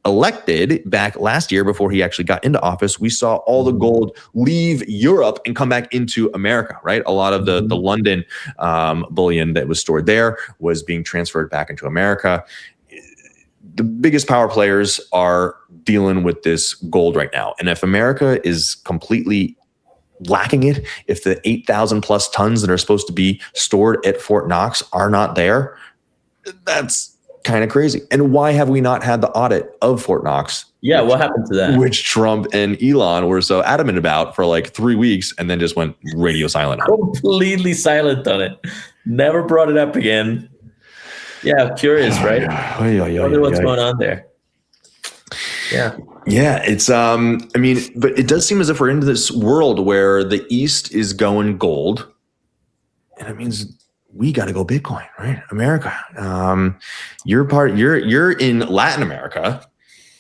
elected back last year before he actually got into office. We saw all the gold leave Europe and come back into America, right? A lot of the London bullion that was stored there was being transferred back into America. The biggest power players are dealing with this gold right now. And if America is completely lacking it, if the 8,000 plus tons that are supposed to be stored at Fort Knox are not there, that's kind of crazy. And why have we not had the audit of Fort Knox? Yeah, what happened to that? Which Trump and Elon were so adamant about for like 3 weeks and then just went radio silent. Completely silent on it. Never brought it up again. Yeah, curious, right? Wonder what's going on there. Yeah. Yeah, it's I mean, but it does seem as if we're into this world where the East is going gold, and it means we got to go Bitcoin, right? America. You're in Latin America.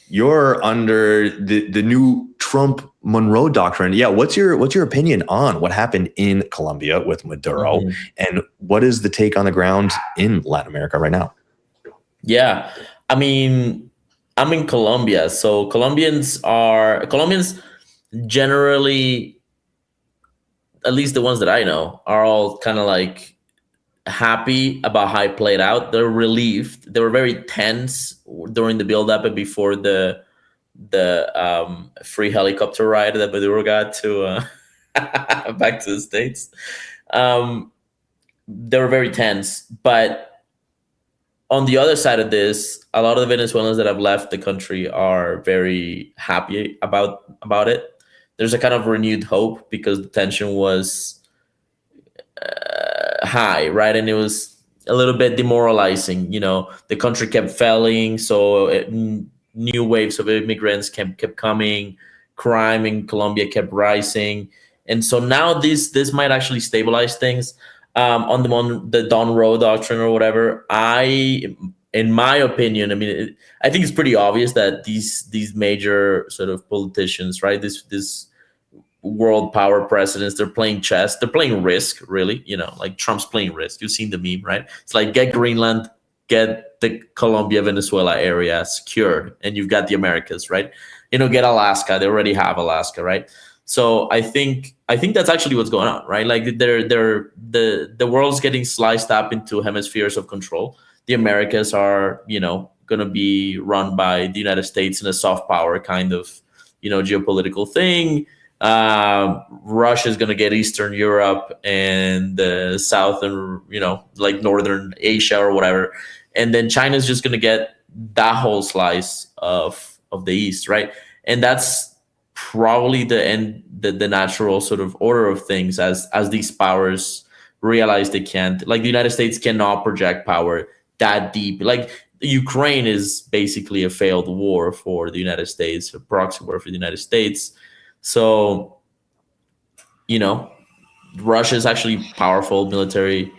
You're under the new Trump Monroe doctrine. Yeah, what's your opinion on what happened in Colombia with Maduro, and what is the take on the ground in Latin America right now? Yeah, I mean, I'm in Colombia, so Colombians generally, at least the ones that I know, are all kind of like happy about how it played out. They're relieved. They were very tense during the build-up and before the free helicopter ride that Maduro got to back to the States. They were very tense, but on the other side of this, a lot of the Venezuelans that have left the country are very happy about it. There's a kind of renewed hope because the tension was high, right? And it was a little bit demoralizing. You know, the country kept failing, so new waves of immigrants kept coming. Crime in Colombia kept rising, and so now this might actually stabilize things. On the Don Rowe doctrine or whatever, in my opinion, I mean, I think it's pretty obvious that these major sort of politicians, right, this world power presidents, they're playing chess, they're playing Risk, really, you know, like Trump's playing Risk. You've seen the meme, right? It's like get Greenland, get the Colombia, Venezuela area secured, and you've got the Americas, right? You know, get Alaska. They already have Alaska, right? So I think that's actually what's going on, right? Like the world's getting sliced up into hemispheres of control. The Americas are, you know, going to be run by the United States in a soft power kind of, you know, geopolitical thing. Russia is going to get Eastern Europe and the Southern, you know, like Northern Asia or whatever. And then China's just going to get that whole slice of the East, right? And that's probably the natural sort of order of things as these powers realize they can't, like the United States cannot project power that deep. Like Ukraine is basically a failed war for the United States, a proxy war for the United States. So, you know, Russia is actually powerful military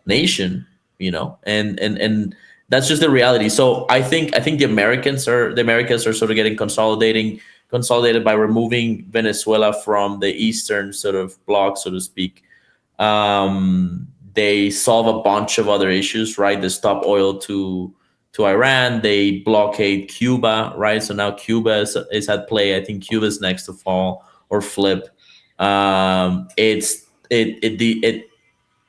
nation, you know, and that's just the reality. So I think the Americas are sort of getting consolidated by removing Venezuela from the Eastern sort of bloc, so to speak. They solve a bunch of other issues, right? They stop oil to Iran. They blockade Cuba, right? So now Cuba is at play. I think Cuba's next to fall or flip. It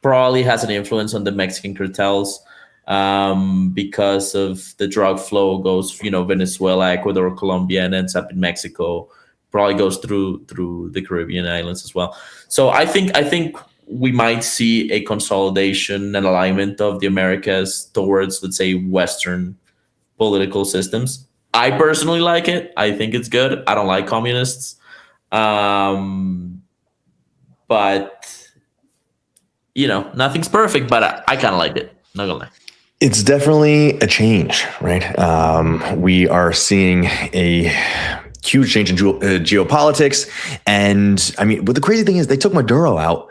probably has an influence on the Mexican cartels. Because of the drug flow goes, you know, Venezuela, Ecuador, Colombia, and ends up in Mexico, probably goes through the Caribbean islands as well. So I think we might see a consolidation and alignment of the Americas towards, let's say, Western political systems. I personally like it. I think it's good. I don't like communists. But, you know, nothing's perfect, but I kind of like it. Not gonna lie. It's definitely a change, right? We are seeing a huge change in geopolitics. And I mean, but the crazy thing is they took Maduro out,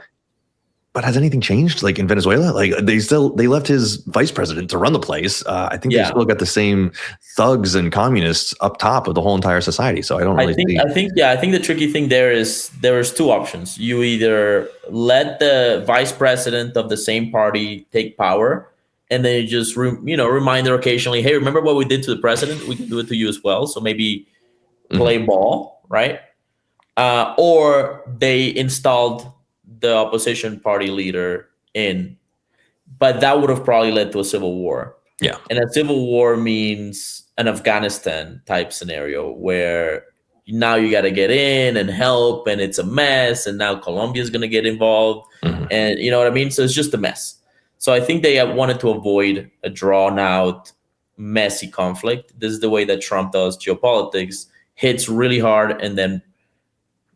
but has anything changed? Like in Venezuela, like they left his vice president to run the place. I think they still got the same thugs and communists up top of the whole entire society. So I don't really see. I think the tricky thing there is there's two options. You either let the vice president of the same party take power, and then you just remind her occasionally, hey, remember what we did to the president? We can do it to you as well. So maybe play ball, right? Or they installed the opposition party leader in, but that would have probably led to a civil war. Yeah. And a civil war means an Afghanistan type scenario where now you got to get in and help, and it's a mess. And now Colombia is going to get involved. And you know what I mean? So it's just a mess. So I think they wanted to avoid a drawn out, messy conflict. This is the way that Trump does geopolitics, hits really hard and then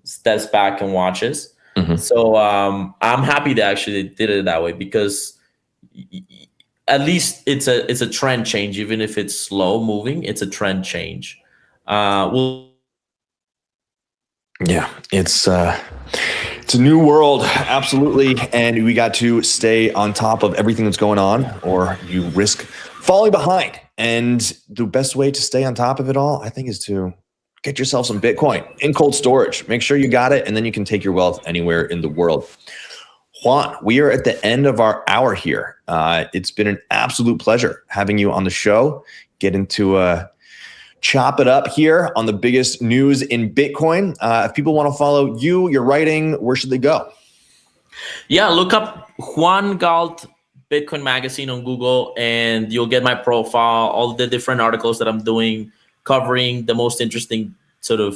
steps back and watches. So I'm happy they actually did it that way, because at least it's a trend change, even if it's slow moving. It's a trend change. It's a new world, absolutely, and we got to stay on top of everything that's going on, or you risk falling behind. And the best way to stay on top of it all, I think, is to get yourself some Bitcoin in cold storage. Make sure you got it, and then you can take your wealth anywhere in the world. Juan, we are at the end of our hour here. It's been an absolute pleasure having you on the show, getting to chop it up here on the biggest news in Bitcoin. If people want to follow you, your writing, where should they go? Yeah, look up Juan Galt Bitcoin Magazine on Google, and you'll get my profile, all the different articles that I'm doing, covering the most interesting sort of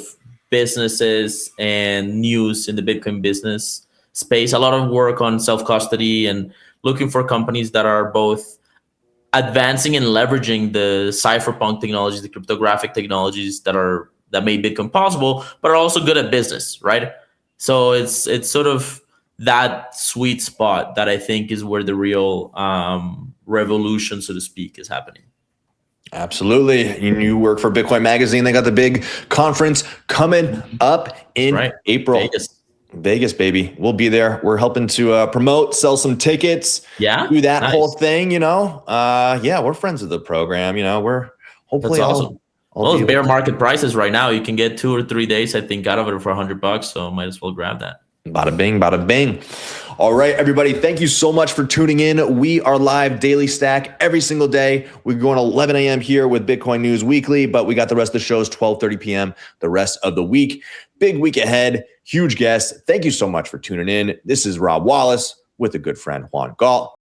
businesses and news in the Bitcoin business space. A lot of work on self-custody and looking for companies that are both advancing and leveraging the cypherpunk technologies, the cryptographic technologies that made Bitcoin possible, but are also good at business, right? So it's sort of that sweet spot that I think is where the real revolution, so to speak, is happening. Absolutely. You work for Bitcoin Magazine. They got the big conference coming up in April. Vegas, baby. We'll be there. We're helping to promote, sell some tickets, do that whole thing, we're friends of the program. We're hopefully That's awesome. Those bear market prices right now, you can get 2 or 3 days, I think, out of it for $100. So might as well grab that. Bada bing, bada bing. All right, everybody. Thank you so much for tuning in. We are live Daily Stack every single day. We're going 11 a.m. here with Bitcoin News Weekly, but we got the rest of the shows 12:30 p.m. the rest of the week. Big week ahead. Huge guests. Thank you so much for tuning in. This is Rob Wallace with a good friend, Juan Galt.